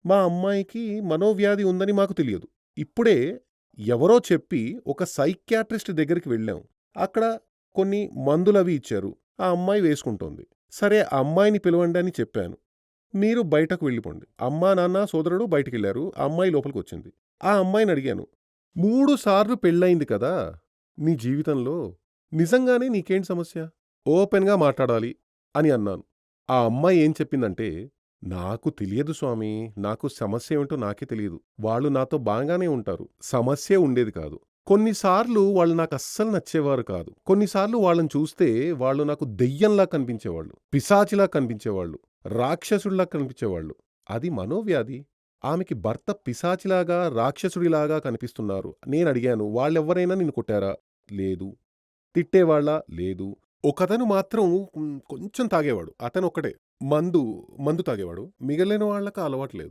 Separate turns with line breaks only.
మా అమ్మాయికి మనోవ్యాధి ఉందని మాకు తెలియదు. ఇప్పుడే ఎవరో చెప్పి ఒక సైకియాట్రిస్ట్ దగ్గరికి వెళ్ళాం. అక్కడ కొన్ని మందులవి ఇచ్చారు. ఆ అమ్మాయి వేసుకుంటోంది. సరే ఆ అమ్మాయిని పిలవండి అని చెప్పాను. మీరు బయటకు వెళ్ళిపొండి. అమ్మా, నాన్న, సోదరుడు బయటికెళ్లారు. ఆ అమ్మాయి లోపలికొచ్చింది. ఆ అమ్మాయినడిగాను. 3 సార్లు పెళ్లయింది కదా! నీ జీవితంలో. నిజంగానే నీకేంటి సమస్య? ఓపెన్‌గా మాట్లాడాలి అని అన్నాను. ఆ అమ్మాయి ఏం చెప్పిందంటే, నాకు తెలియదు స్వామీ. నాకు సమస్య ఏమిటో నాకే తెలీదు. వాళ్ళు నాతో బాగానే ఉంటారు. సమస్యే ఉండేది కాదు. కొన్నిసార్లు వాళ్ళు నాకస్సలు నచ్చేవారు కాదు. కొన్నిసార్లు వాళ్ళని చూస్తే వాళ్ళు నాకు దెయ్యంలా కనిపించేవాళ్ళు. పిశాచిలా కనిపించేవాళ్ళు. రాక్షసుడిలా కనిపించేవాళ్ళు. అది మనోవ్యాధి. ఆమెకి భర్త పిశాచిలాగా, రాక్షసుడిలాగా కనిపిస్తున్నారు. నేనడిగాను, వాళ్ళెవ్వరైనా నిన్ను కొట్టారా? లేదు. తిట్టేవాళ్ళా? లేదు. ఒకతను మాత్రం కొంచెం తాగేవాడు. అతనొక్కడే. మందు తాగేవాడు. మిగిలిన వాళ్ళకి ఆ అలవాటు లేదు.